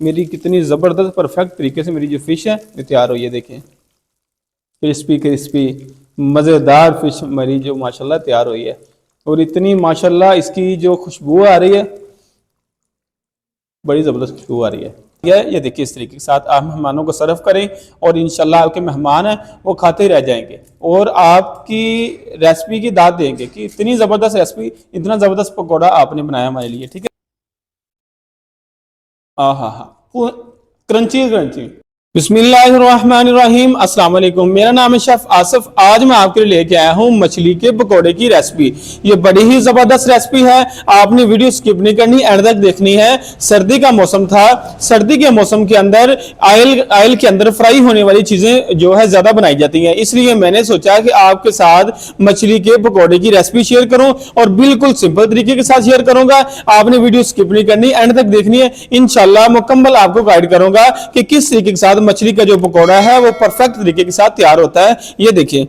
मेरी कितनी ज़बरदस्त परफेक्ट तरीके से मेरी जो फ़िश है ये तैयार हुई है। देखें क्रिस्पी क्रिस्पी मज़ेदार फ़िश मेरी जो माशाल्लाह तैयार हुई है। और इतनी माशाल्लाह इसकी जो खुशबू आ रही है, बड़ी ज़बरदस्त खुशबू आ रही है। ये देखिए इस तरीके के साथ आप मेहमानों को सर्व करें और इंशाल्लाह आपके मेहमान हैं वो खाते ही रह जाएंगे और आपकी रेसिपी की दाद देंगे कि इतनी ज़बरदस्त रेसिपी, इतना ज़बरदस्त पकौड़ा आपने बनाया हमारे लिए। ठीक है, हाँ हाँ हाँ, क्रंची क्रंची। बिस्मिल्लाहिर्रहमानिर्रहीम, अस्सलाम वालेकुम। मेरा नाम है शेफ आसिफ। आज मैं आपके लिए लेके आया हूँ मछली के पकोड़े की रेसिपी। ये बड़ी ही जबरदस्त रेसिपी है, आपने वीडियो स्किप नहीं करनी, एंड तक देखनी है। सर्दी का मौसम था, सर्दी के मौसम के अंदर ऑयल के अंदर फ्राई होने वाली चीजें जो है ज्यादा बनाई जाती हैं, इसलिए मैंने सोचा कि आपके साथ मछली के पकौड़े की रेसिपी शेयर करूं और बिल्कुल सिंपल तरीके के साथ शेयर करूंगा। आपने वीडियो स्किप नहीं करनी, एंड तक देखनी है। इंशाल्लाह मुकम्मल आपको गाइड करूंगा कि किस तरीके के साथ मछली का जो पकौड़ा है वो परफेक्ट तरीके के साथ तैयार होता है। ये देखिए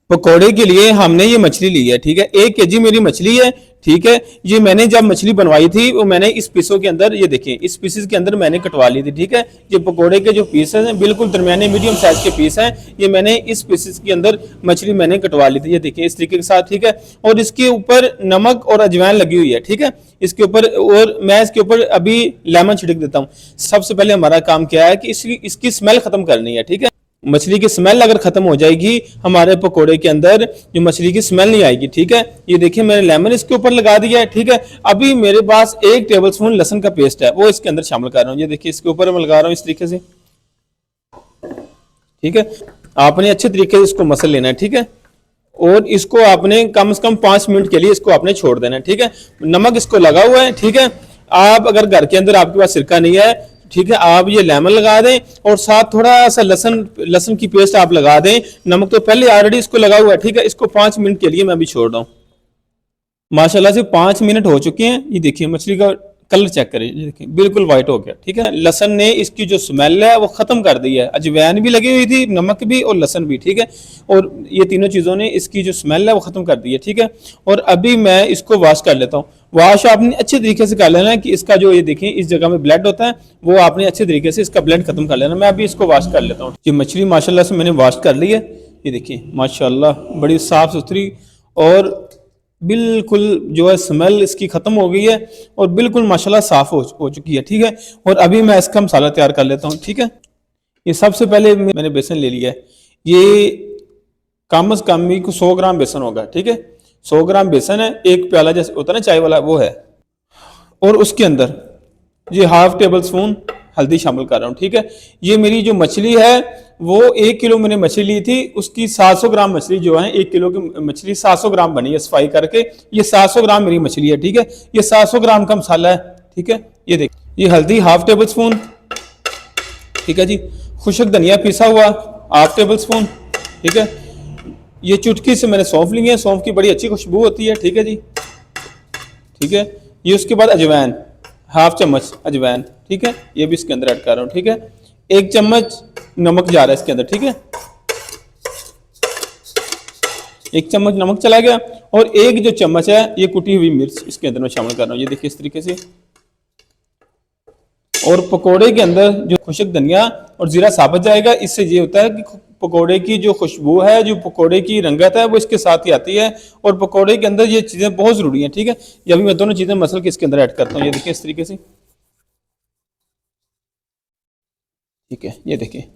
पकौड़े के लिए हमने ये मछली ली है। ठीक है, 1 केजी मेरी मछली है। ठीक है, ये मैंने जब मछली बनवाई थी वो मैंने इस पीसों के अंदर, ये देखिए इस पीसेस के अंदर मैंने कटवा ली थी। ठीक है, ये पकौड़े के जो पीसेस हैं बिल्कुल दरमियाने मीडियम साइज के पीस हैं, ये मैंने इस पीसेस के अंदर मछली मैंने कटवा ली थी। ये देखिए इस तरीके के साथ। ठीक है, और इसके ऊपर नमक और अजवाइन लगी हुई है। ठीक है, इसके ऊपर, और मैं इसके ऊपर अभी लेमन छिड़क देता हूँ। सबसे पहले हमारा काम क्या है कि इसकी स्मेल खत्म करनी है। ठीक है, मछली की स्मेल अगर खत्म हो जाएगी हमारे पकोड़े के अंदर जो मछली की स्मेल नहीं आएगी। ठीक है, ये देखिए मैंने लेमन इसके ऊपर लगा दिया है। ठीक है, अभी मेरे पास 1 टेबलस्पून लहसुन का पेस्ट है, वो इसके अंदर शामिल कर रहा हूँ। ये देखिए इसके ऊपर मैं लगा रहा हूँ इस तरीके से। ठीक है, आपने अच्छे तरीके से इसको मसल लेना है। ठीक है, और इसको आपने कम से कम 5 मिनट के लिए इसको आपने छोड़ देना है। ठीक है, नमक इसको लगा हुआ है। ठीक है, आप अगर घर के अंदर आपके पास सिरका नहीं है, ठीक है, आप ये लेमन लगा दें और साथ थोड़ा सा लहसुन की पेस्ट आप लगा दें। नमक तो पहले ऑलरेडी इसको लगा हुआ है। ठीक है, इसको 5 मिनट के लिए मैं अभी छोड़ रहा हूँ। माशाल्लाह से 5 मिनट हो चुके हैं। ये देखिए मछली का कलर चेक करें, ये देखिए बिल्कुल व्हाइट हो गया। ठीक है, लहसन ने इसकी जो स्मेल है वो खत्म कर दी है, अजवाइन भी लगी हुई थी, नमक भी और लहसन भी। ठीक है, और ये तीनों चीजों ने इसकी जो स्मेल है वो खत्म कर दी है। ठीक है, और अभी मैं इसको वॉश कर लेता हूँ। वॉश आपने अच्छे तरीके से कर लेना है कि इसका जो, ये देखिए इस जगह में ब्लड होता है वो आपने अच्छे तरीके से इसका ब्लड खत्म कर लेना। मैं अभी इसको वॉश कर लेता हूँ। ये मछली माशाल्लाह से मैंने वॉश कर ली है। ये देखिए माशाल्लाह बड़ी साफ सुथरी और बिल्कुल जो है स्मेल इसकी खत्म हो गई है और बिल्कुल माशाल्लाह साफ हो चुकी है। ठीक है, और अभी मैं इसका मसाला तैयार कर लेता हूँ। ठीक है, ये सबसे पहले मैंने बेसन ले लिया है। ये कम से कम ही 100 ग्राम बेसन होगा। ठीक है, 100 ग्राम बेसन है, 1 प्याला जैसे होता है ना चाय वाला, वो है। और उसके अंदर ये ½ टेबल स्पून हल्दी शामिल कर रहा हूँ। ठीक है, ये मेरी जो मछली है वो 1 किलो मैंने मछली ली थी, उसकी 700 ग्राम मछली जो है, 1 किलो की मछली 700 ग्राम बनी है सफाई करके। ये 700 ग्राम मेरी मछली है। ठीक है, ये 700 ग्राम का मसाला है। ठीक है, ये देख, ये हल्दी ½ टेबल स्पून। ठीक है जी, खुशक धनिया पिसा हुआ ½ टेबल स्पून। ठीक है, ये चुटकी से मैंने सौंफ ली है, सौंफ की बड़ी अच्छी खुशबू होती है। ठीक है जी, ठीक है, ये उसके बाद अजवाइन ½ चम्मच अजवाइन। ठीक है, ये भी इसके अंदर ऐड कर रहा हूँ। ठीक है, 1 चम्मच नमक जा रहा है इसके अंदर। ठीक है, 1 चम्मच नमक चला गया और 1 जो चम्मच है ये कुटी हुई मिर्च इसके अंदर मैं शामिल कर रहा हूँ। ये देखिए इस तरीके से। और पकोड़े के अंदर जो खुशक धनिया और जीरा साबुत जाएगा, इससे ये होता है कि पकोड़े की जो खुशबू है, जो पकोड़े की रंगत है वो इसके साथ ही आती है और पकोड़े के अंदर ये चीजें बहुत जरूरी हैं। ठीक है, ये अभी मैं दोनों चीजें मसल के इसके अंदर ऐड करता हूँ। ये देखिए इस तरीके से। ठीक है, ये देखिए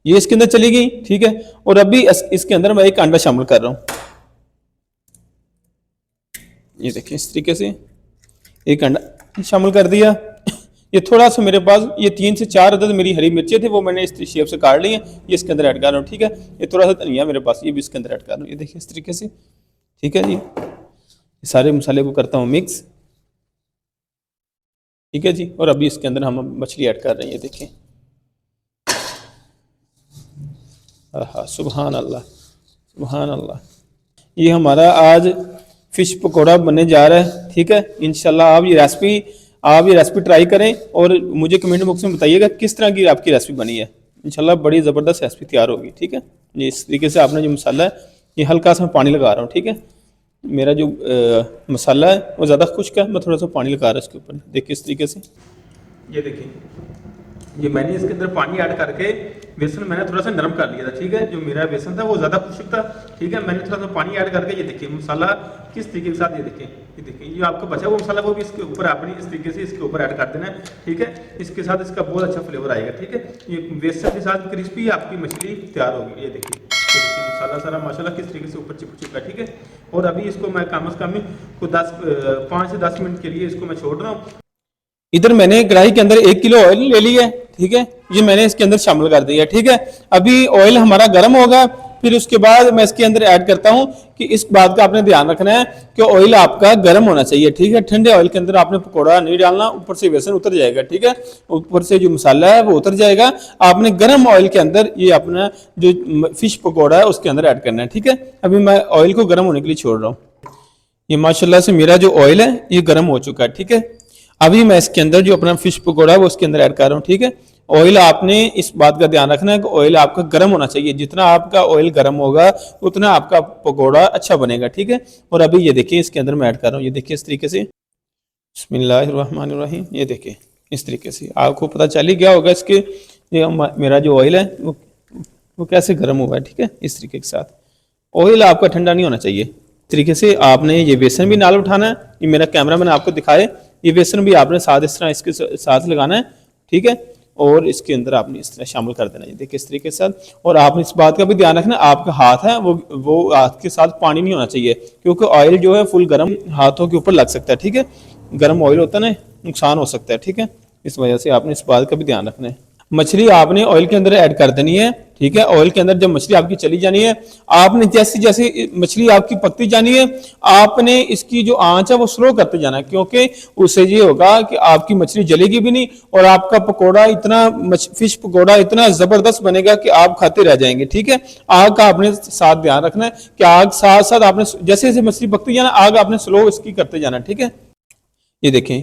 ये इसके अंदर चली गई। ठीक है, और अभी इसके अंदर मैं 1 अंडा शामिल कर रहा हूँ। ये देखिए इस तरीके से 1 अंडा शामिल कर दिया। ये थोड़ा सा मेरे पास ये 3 से 4 अदद मेरी हरी मिर्चें थी, वो मैंने इस शेप से काट ली हैं, ये इसके अंदर ऐड कर रहा हूँ। ठीक है, ये थोड़ा सा धनिया मेरे पास, ये भी इसके अंदर ऐड कर रहा हूँ। ये देखिए इस तरीके से। ठीक है जी, ये सारे मसाले को करता हूँ मिक्स। ठीक है जी, और अभी इसके अंदर हम मछली ऐड कर रहे हैं। ये देखिए, हाँ, सुबहान अल्लाह सुबहान अल्लाह। ये हमारा आज फिश पकौड़ा बनने जा रहा है। ठीक है, इंशाल्लाह आप ये रेसिपी ट्राई करें और मुझे कमेंट बॉक्स में बताइएगा किस तरह की आपकी रेसिपी बनी है। इंशाल्लाह बड़ी ज़बरदस्त रेसिपी तैयार होगी। ठीक है, ये इस तरीके से आपने जो मसाला है, ये हल्का सा पानी लगा रहा हूँ। ठीक है, मेरा जो मसाला है वो ज़्यादा खुश्क है, मैं थोड़ा सा पानी लगा रहा हूँ इसके ऊपर। देखिए इस तरीके से। ये देखिए ये मैंने इसके अंदर पानी ऐड करके बेसन मैंने थोड़ा सा नरम कर लिया था, ठीक है। जो मेरा बेसन था वो ज़्यादा खुश्क था, ठीक है। मैंने थोड़ा सा पानी ऐड करके ये देखिए मसाला किस तरीके के साथ, ये देखिए ये आपको बचा हुआ मसाला वो भी इसके ऊपर आपने इस तरीके से इसके ऊपर ऐड कर देना है, ठीक है। इसके साथ इसका बहुत अच्छा फ्लेवर आएगा, ठीक है। ये बेसन के साथ क्रिस्पी आपकी मछली तैयार होगी। ये देखिए मसाला सारा माशाल्लाह किस तरीके से ऊपर चिपक चुका है, ठीक है। और अभी इसको मैं कम से कम को 5 से 10 मिनट के लिए इसको मैं छोड़ रहा हूँ। इधर मैंने कढ़ाई के अंदर 1 किलो ऑयल ले लिया है, ठीक है। ये मैंने इसके अंदर शामिल कर दिया, ठीक है। अभी ऑयल हमारा गर्म होगा, फिर उसके बाद मैं इसके अंदर ऐड करता हूं कि इस बात का आपने ध्यान रखना है कि ऑयल आपका गर्म होना चाहिए, ठीक है। ठंडे ऑयल के अंदर आपने पकौड़ा नहीं डालना, ऊपर से बेसन उतर जाएगा, ठीक है। ऊपर से जो मसाला है वो उतर जाएगा। आपने गर्म ऑयल के अंदर ये अपना जो फिश पकौड़ा है उसके अंदर ऐड करना है, ठीक है। अभी मैं ऑयल को गर्म होने के लिए छोड़ रहा हूँ। ये माशाल्लाह से मेरा जो ऑयल है ये गर्म हो चुका है, ठीक है। अभी मैं इसके अंदर जो अपना फिश पकौड़ा है वो उसके अंदर ऐड कर रहा हूँ, ठीक है। ऑयल आपने इस बात का ध्यान रखना है कि ऑयल आपका गर्म होना चाहिए। जितना आपका ऑयल गर्म होगा उतना आपका पकौड़ा अच्छा बनेगा, ठीक है। और अभी ये देखिए इसके अंदर मैं ऐड कर रहा हूँ, ये देखिए इस तरीके से, बिस्मिल्लाहिर्रहमानिर्रहीम। ये देखिए इस तरीके से आपको पता चल ही गया होगा इसके ये मेरा जो ऑयल है वो कैसे गर्म हुआ है, ठीक है। इस तरीके के साथ ऑयल आपका ठंडा नहीं होना चाहिए। तरीके से आपने ये बेसन भी नाल उठाना है। ये मेरा कैमरा मैंने आपको दिखाए, ये बेसन भी आपने साथ इस तरह इसके साथ लगाना है, ठीक है। और इसके अंदर आपने इस तरह शामिल कर देना है, देखिए इस तरीके के साथ। और आपने इस बात का भी ध्यान रखना, आपका हाथ है वो हाथ के साथ पानी नहीं होना चाहिए, क्योंकि ऑयल जो है फुल गर्म हाथों के ऊपर लग सकता है, ठीक है। गर्म ऑयल होता है ना, नुकसान हो सकता है, ठीक है। इस वजह से आपने इस बात का भी ध्यान रखना है। मछली आपने ऑयल के अंदर ऐड कर देनी है, ठीक है। ऑयल के अंदर जब मछली आपकी चली जानी है, आपने जैसे जैसे मछली आपकी पकती जानी है, आपने इसकी जो आंच है वो स्लो करते जाना है, क्योंकि उससे ये होगा कि आपकी मछली जलेगी भी नहीं और आपका पकोड़ा इतना फिश पकोड़ा इतना जबरदस्त बनेगा कि आप खाते रह जाएंगे, ठीक है। आग का आपने साथ ध्यान रखना है कि आग साथ साथ आपने जैसे जैसे मछली पकती जाना आग आपने स्लो इसकी करते जाना, ठीक है। ये देखें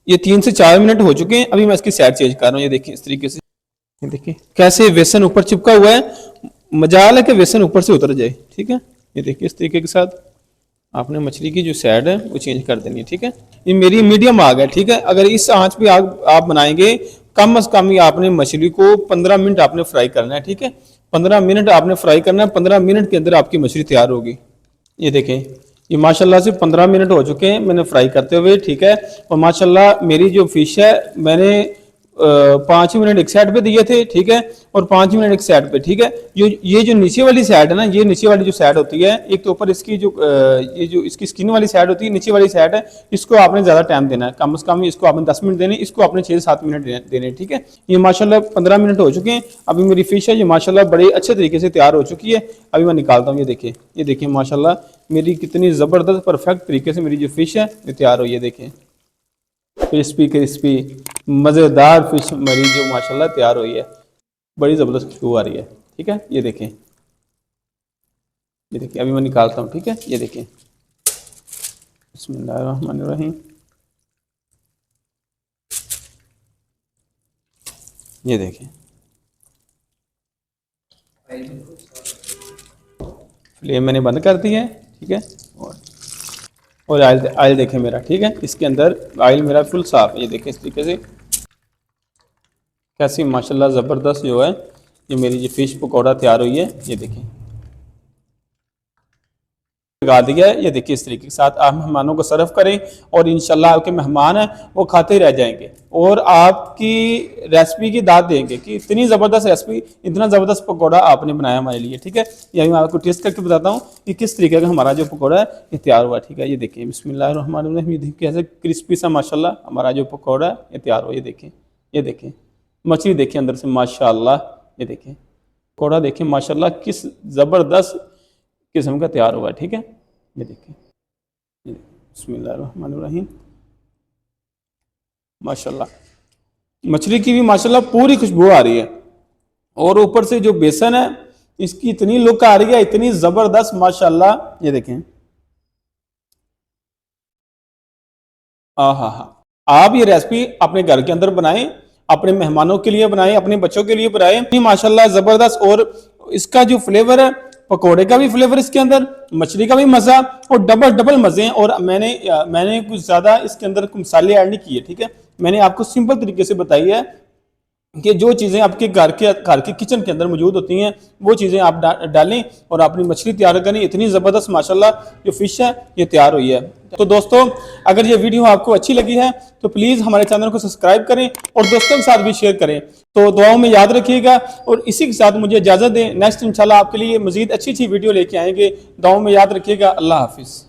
ये 3 से 4 मिनट हो चुके हैं। अभी मैं इसकी साइड चेंज कर रहा हूँ, ये देखिए इस तरीके से, ये देखिए कैसे बेसन ऊपर चिपका हुआ है। मजाल है कि बेसन ऊपर से उतर जाए, ठीक है। ये देखिए इस तरीके के साथ आपने मछली की जो साइड है वो चेंज कर देनी है, ठीक है। ये मेरी मीडियम आग है, ठीक है। अगर इस आंच पे आग आप बनाएंगे कम से कम आपने मछली को 15 मिनट आपने फ्राई करना है, ठीक है। 15 मिनट आपने फ्राई करना है, 15 मिनट के अंदर आपकी मछली तैयार होगी। ये देखें ये माशाल्लाह से 15 मिनट हो चुके हैं मैंने फ्राई करते हुए, ठीक है। और माशाल्लाह मेरी जो फिश है मैंने 5 मिनट एक साइड पे दिए थे, ठीक है। और 5 मिनट एक साइड पे, ठीक है। ये जो नीचे वाली साइड है ना, ये नीचे वाली जो साइड होती है, एक तो ऊपर इसकी जो ये जो इसकी स्किन वाली साइड होती है, नीचे वाली साइड है, इसको आपने ज्यादा टाइम देना है। कम से कम इसको आपने 10 मिनट देने, इसको आपने 6 से 7 मिनट देने, ठीक है। ये माशाल्लाह 15 मिनट हो चुके हैं। अभी मेरी फिश है ये माशाल्लाह बड़े अच्छे तरीके से तैयार हो चुकी है। अभी मैं निकालता हूँ, ये देखिए माशाल्लाह मेरी कितनी जबरदस्त परफेक्ट तरीके से मेरी जो फिश है ये तैयार हुई है। देखें क्रिस्पी क्रिस्पी मज़ेदार फिश मेरी जो माशाल्लाह तैयार हुई है, बड़ी ज़बरदस्त खुशबू आ रही है, ठीक है। ये देखें अभी मैं निकालता हूँ, ठीक है। ये देखें बिस्मिल्लाहिर्रहमानिर्रहीम। ये देखें फ्लेम मैंने बंद कर दी है, ठीक है। और आयल देखें मेरा, ठीक है। इसके अंदर आयल मेरा फुल साफ है। ये देखें इस तरीके से कैसी माशाल्लाह ज़बरदस्त जो है ये मेरी जो फिश पकौड़ा तैयार हुई है। ये देखें लगा दिया है। ये देखिए इस तरीके के साथ आप मेहमानों को सर्व करें और इंशाल्लाह आपके मेहमान हैं वो खाते ही रह जाएंगे और आपकी रेसिपी की दाद देंगे कि इतनी ज़बरदस्त रेसिपी, इतना ज़बरदस्त पकौड़ा आपने बनाया हमारे लिए, ठीक है। ये मैं आपको टेस्ट करके बताता हूँ कि किस तरीके का हमारा जो पकौड़ा है ये तैयार हुआ, ठीक है। ये देखिए बिस्मिल्लाहिर्रहमानिर्रहीम। ये देखिए कैसे क्रिस्पी सा माशाल्लाह हमारा जो पकौड़ा है ये तैयार हुआ। ये देखें मछली देखिए अंदर से माशाल्लाह। ये देखें पकौड़ा देखिए माशाल्लाह किस ज़बरदस्त किस्म का तैयार हुआ है, ठीक है। ये देखिए बिस्मिल्लाहिर्रहमानिर्रहीम माशाल्लाह मछली की भी माशाल्लाह पूरी खुशबू आ रही है और ऊपर से जो बेसन है इसकी इतनी लुक आ रही है, इतनी जबरदस्त माशाल्लाह। ये देखें आप ये रेसिपी अपने घर के अंदर बनाएं, अपने मेहमानों के लिए बनाएं, अपने बच्चों के लिए बनाएं। माशाल्लाह जबरदस्त। और इसका जो फ्लेवर है पकोड़े का भी फ्लेवर इसके अंदर, मछली का भी मजा और डबल मजे हैं। और मैंने कुछ ज्यादा इसके अंदर मसाले ऐड नहीं किए, ठीक है। मैंने आपको सिंपल तरीके से बताई है कि जो चीज़ें आपके घर के किचन के अंदर मौजूद होती हैं वो चीज़ें आप डालें और अपनी मछली तैयार करें। इतनी ज़बरदस्त माशाल्लाह जो फ़िश है ये तैयार हुई है। तो दोस्तों, अगर ये वीडियो आपको अच्छी लगी है तो प्लीज़ हमारे चैनल को सब्सक्राइब करें और दोस्तों के साथ भी शेयर करें। तो दुआओं में याद रखिएगा और इसी के साथ मुझे इजाज़त दें। नेक्स्ट इंशाल्लाह आपके लिए मज़ीद अच्छी वीडियो लेके आएंगे। दुआओं में याद रखिएगा। अल्लाह हाफिज़।